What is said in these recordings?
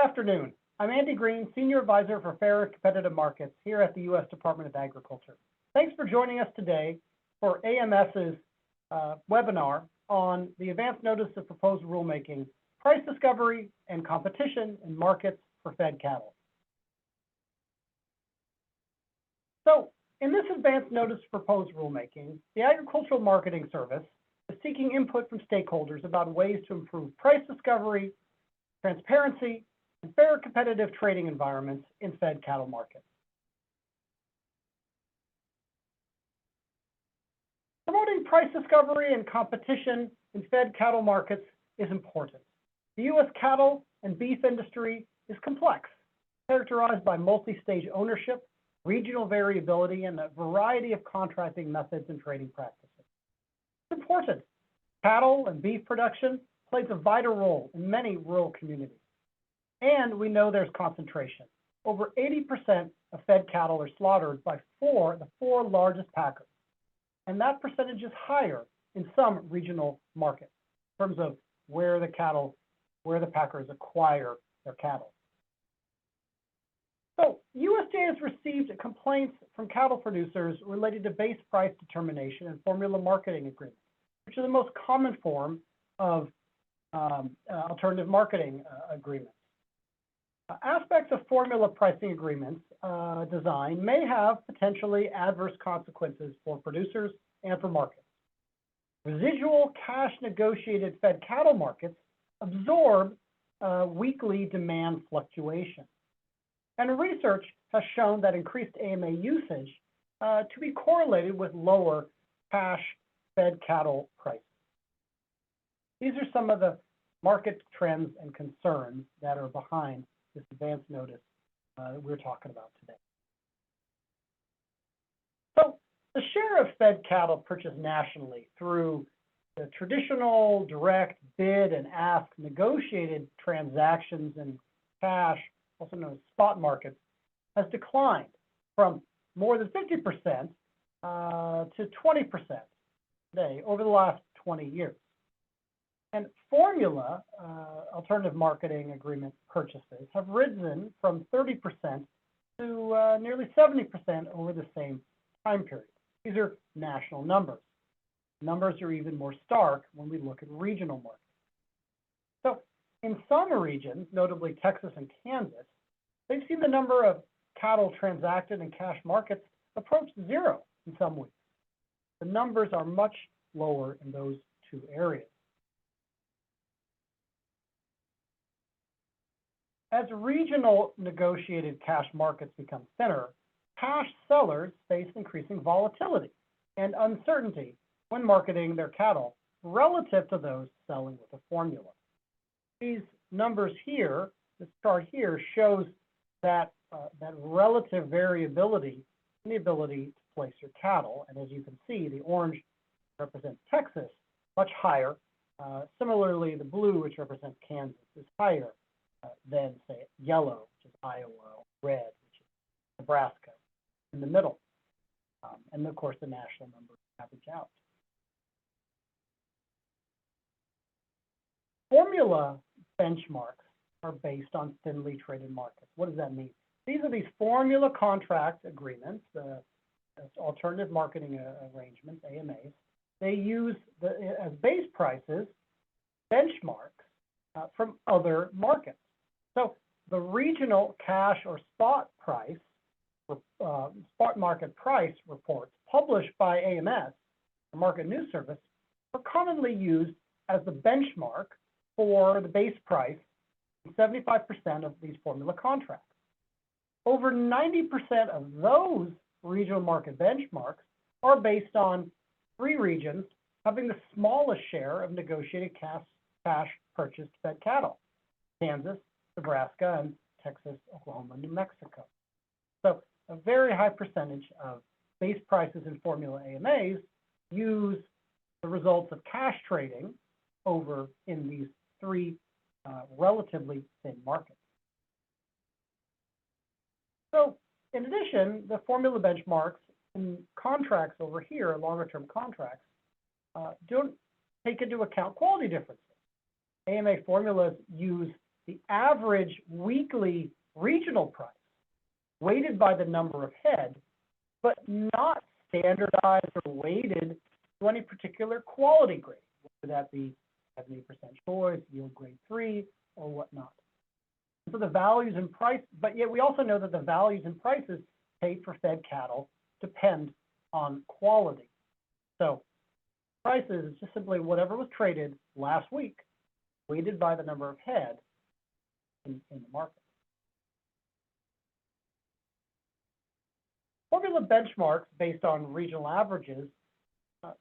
afternoon. I'm Andy Green, Senior Advisor for Fair and Competitive Markets here at the U.S. Department of Agriculture. Thanks for joining us today for AMS's webinar on the Advance Notice of Proposed Rulemaking, Price Discovery and Competition in Markets for Fed Cattle. So, in this Advance Notice of Proposed Rulemaking, the Agricultural Marketing Service is seeking input from stakeholders about ways to improve price discovery, transparency, and fair competitive trading environments in fed cattle markets. Promoting price discovery and competition in fed cattle markets is important. The U.S. cattle and beef industry is complex, characterized by multi-stage ownership, regional variability, and a variety of contracting methods and trading practices. It's important. Cattle and beef production plays a vital role in many rural communities. And we know there's concentration. Over 80% of fed cattle are slaughtered by the four largest packers. And that percentage is higher in some regional markets in terms of where the packers acquire their cattle. So USDA has received complaints from cattle producers related to base price determination and formula marketing agreements, which are the most common form of alternative marketing agreements. Aspects of formula pricing agreements design may have potentially adverse consequences for producers and for markets. Residual cash negotiated fed cattle markets absorb weekly demand fluctuation. And research has shown that increased AMA usage to be correlated with lower cash fed cattle prices. These are some of the market trends and concerns that are behind this advance notice that we're talking about today. So the share of fed cattle purchased nationally through the traditional direct bid and ask negotiated transactions in cash, also known as spot markets, has declined from more than 50% to 20% today over the last 20 years. And formula alternative marketing agreement purchases have risen from 30% to nearly 70% over the same time period. These are national numbers. Numbers are even more stark when we look at regional markets. So in some regions, notably Texas and Kansas, they've seen the number of cattle transacted in cash markets approach zero in some weeks. The numbers are much lower in those two areas. As regional negotiated cash markets become thinner, cash sellers face increasing volatility and uncertainty when marketing their cattle relative to those selling with a formula. These numbers here, this chart here, shows that relative variability in the ability to place your cattle. And as you can see, the orange represents Texas, much higher. Similarly, the blue, which represents Kansas, is higher than, say, yellow, which is Iowa, or red, which is Nebraska, in the middle. And of course, the national numbers average out. Formula benchmarks are based on thinly traded markets. What does that mean? These are these formula contract agreements, alternative marketing arrangements, AMAs. They use as base prices benchmarks from other markets. So the regional cash or spot price, spot market price reports published by AMS, the Market News Service, are commonly used as the benchmark for the base price in 75% of these formula contracts. Over 90% of those regional market benchmarks are based on three regions having the smallest share of negotiated cash purchased fed cattle: Kansas, Nebraska, and Texas, Oklahoma, and New Mexico. So a very high percentage of base prices in formula AMAs use the results of cash trading over in these three relatively thin markets. So in addition, the formula benchmarks in contracts over here, longer-term contracts, don't take into account quality differences. AMA formulas use the average weekly regional price, weighted by the number of head, but not standardized or weighted to any particular quality grade, whether that be 70% choice, yield grade 3, or whatnot. So the values and price, but yet we also know that the values and prices paid for fed cattle depend on quality. So prices is just simply whatever was traded last week, weighted by the number of head in the market. Formula benchmarks based on regional averages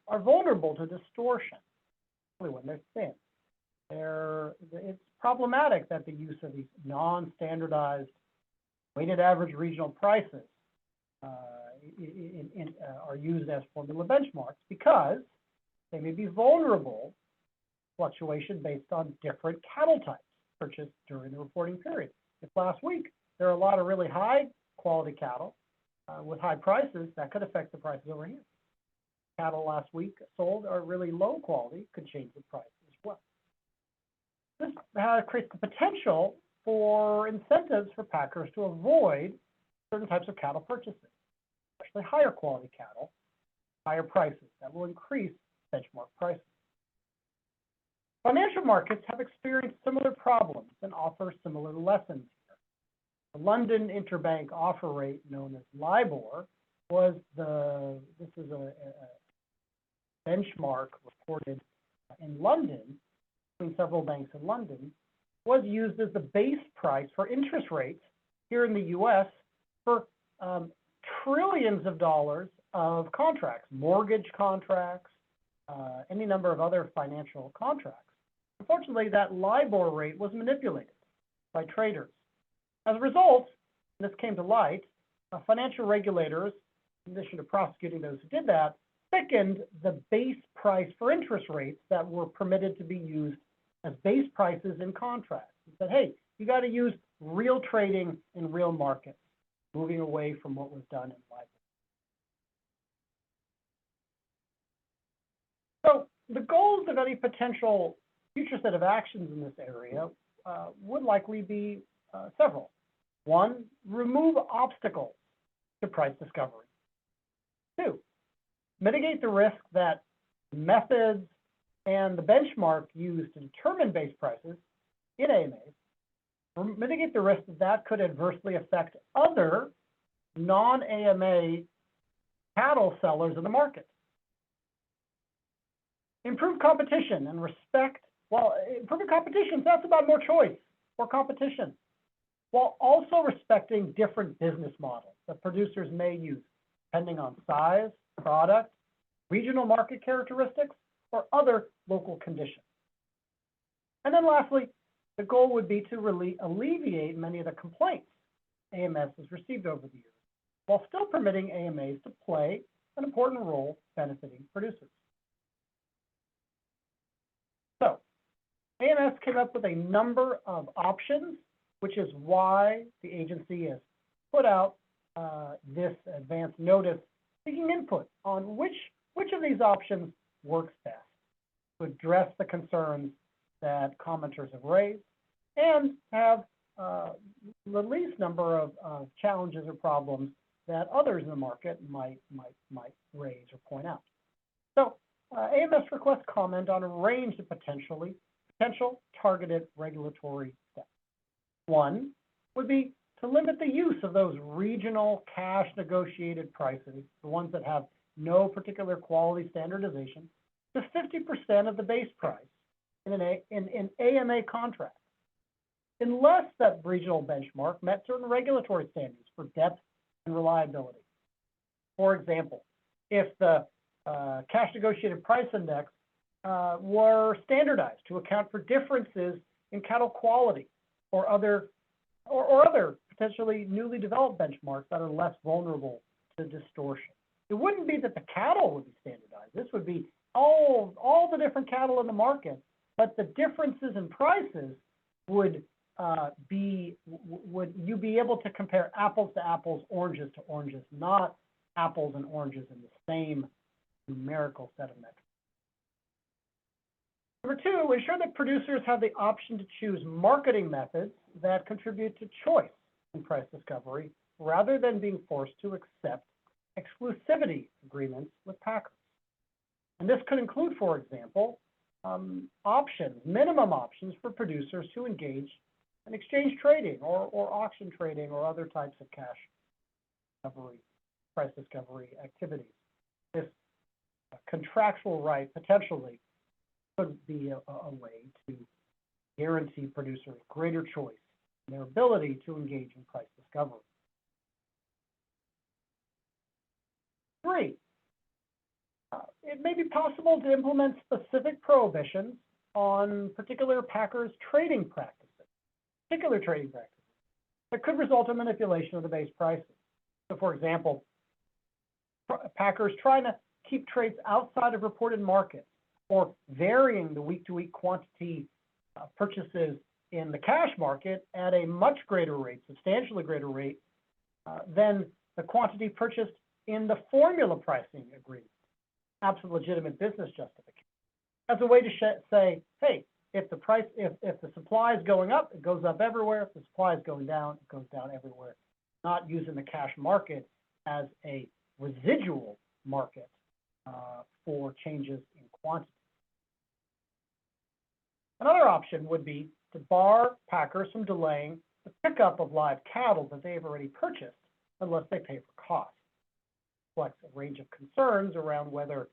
are vulnerable to distortion, when they're thin. It's problematic that the use of these non-standardized weighted average regional prices are used as formula benchmarks because they may be vulnerable to fluctuation based on different cattle types purchased during the reporting period. If last week there are a lot of really high quality cattle with high prices, that could affect the prices over here. Cattle last week sold are really low quality, could change the price as well. This creates the potential for incentives for packers to avoid certain types of cattle purchases, especially higher quality cattle, higher prices. That will increase benchmark prices. Financial markets have experienced similar problems and offer similar lessons here. The London interbank offer rate, known as LIBOR, was this is a benchmark reported in London between several banks in London, was used as the base price for interest rates here in the U.S. for trillions of dollars of contracts, mortgage contracts, any number of other financial contracts. Unfortunately, that LIBOR rate was manipulated by traders. As a result, and this came to light, financial regulators, in addition to prosecuting those who did that, thickened the base price for interest rates that were permitted to be used as base prices in contracts. It said, hey, you got to use real trading in real markets, moving away from what was done in LIBOR. So the goals of any potential future set of actions in this area would likely be several. One, remove obstacles to price discovery. Two, mitigate the risk that methods and the benchmark used to determine base prices in AMAs, mitigate the risk that could adversely affect other non-AMA cattle sellers in the market. Improve competition and respect. Well, improving competition, that's about more choice, more competition, while also respecting different business models that producers may use, depending on size, product, regional market characteristics, or other local conditions. And then lastly, the goal would be to really alleviate many of the complaints AMS has received over the years, while still permitting AMAs to play an important role benefiting producers. So, AMS came up with a number of options, which is why the agency has put out this advance notice seeking input on which of these options works best to address the concerns that commenters have raised and have the least number of challenges or problems that others in the market might raise or point out. So AMS requests comment on a range of potential targeted regulatory steps. One would be to limit the use of those regional cash negotiated prices, the ones that have no particular quality standardization, to 50% of the base price in an AMA contract, unless that regional benchmark met certain regulatory standards for depth and reliability. For example, if the cash negotiated price index were standardized to account for differences in cattle quality or other potentially newly developed benchmarks that are less vulnerable to distortion. It wouldn't be that the cattle would be standardized. This would be all the different cattle in the market, but the differences in prices would you be able to compare apples to apples, oranges to oranges, not apples and oranges in the same numerical set of metrics. Number two, ensure that producers have the option to choose marketing methods that contribute to choice in price discovery rather than being forced to accept exclusivity agreements with packers. And this could include, for example, options, minimum options for producers to engage in exchange trading or auction trading or other types of cash discovery, price discovery activities. This contractual right potentially could be a way to guarantee producers greater choice in their ability to engage in price discovery. Three, it may be possible to implement specific prohibitions on particular packers' trading practices, that could result in manipulation of the base prices. So, for example, packers trying to keep trades outside of reported markets or varying the week-to-week quantity purchases in the cash market at a much greater rate, substantially greater rate, than the quantity purchased in the formula pricing agreement. Absolute legitimate business justification. As a way to say, hey, if the supply is going up, it goes up everywhere. If the supply is going down, it goes down everywhere. Not using the cash market as a residual market for changes in quantity. Another option would be to bar packers from delaying the pickup of live cattle that they have already purchased unless they pay for costs. Reflects a range of concerns around whether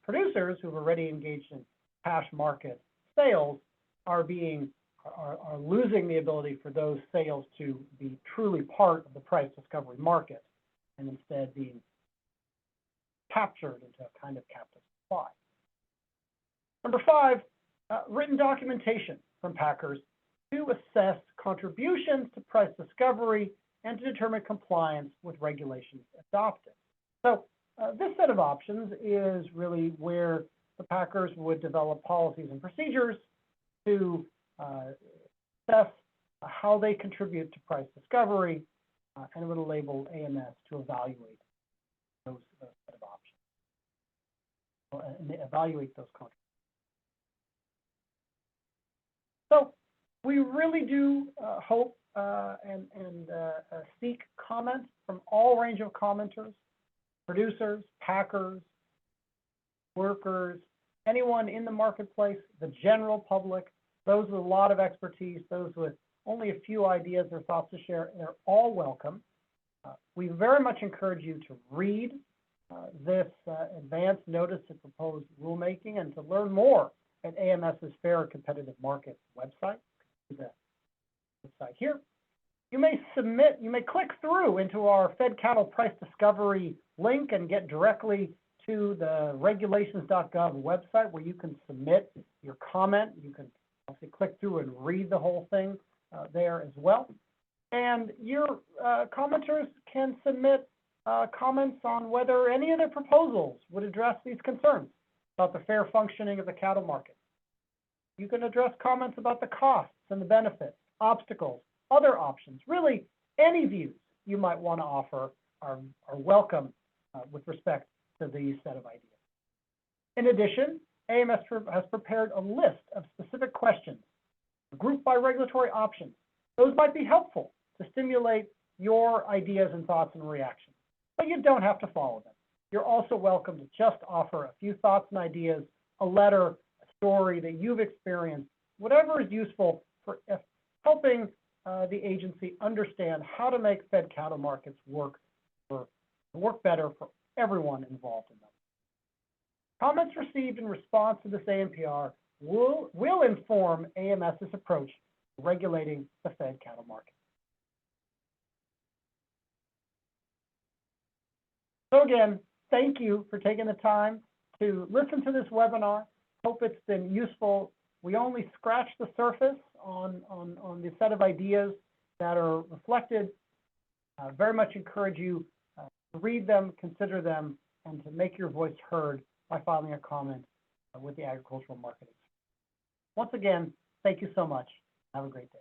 producers who've already engaged in cash market sales are losing the ability for those sales to be truly part of the price discovery market and instead being captured into a kind of captive supply. Number five, written documentation from packers to assess contributions to price discovery and to determine compliance with regulations adopted. So this set of options is really where the packers would develop policies and procedures to assess how they contribute to price discovery, and it would enable AMS to evaluate those set of options, and evaluate those contributions. So we really do hope and seek comments from all range of commenters, producers, packers, workers, anyone in the marketplace, the general public, those with a lot of expertise, those with only a few ideas or thoughts to share. They're all welcome. We very much encourage you to read this advance notice of proposed rulemaking and to learn more at AMS's Fair and Competitive Markets website. The website here. You may click through into our Fed Cattle Price Discovery link and get directly to the regulations.gov website where you can submit your comment. You can obviously click through and read the whole thing there as well. And your commenters can submit comments on whether any of the proposals would address these concerns about the fair functioning of the cattle market. You can address comments about the costs and the benefits, obstacles, other options. Really, any views you might want to offer are welcome with respect to these set of ideas. In addition, AMS has prepared a list of specific questions grouped by regulatory options. Those might be helpful to stimulate your ideas and thoughts and reactions, but you don't have to follow them. You're also welcome to just offer a few thoughts and ideas, a letter, a story that you've experienced, whatever is useful for helping the agency understand how to make fed cattle markets work better for everyone involved in them. Comments received in response to this ANPR will inform AMS's approach to regulating the fed cattle market. So again, thank you for taking the time to listen to this webinar. Hope it's been useful. We only scratched the surface on the set of ideas that are reflected. Very much encourage you to read them, consider them, and to make your voice heard by filing a comment with the Agricultural Marketing Service. Once again, thank you so much. Have a great day.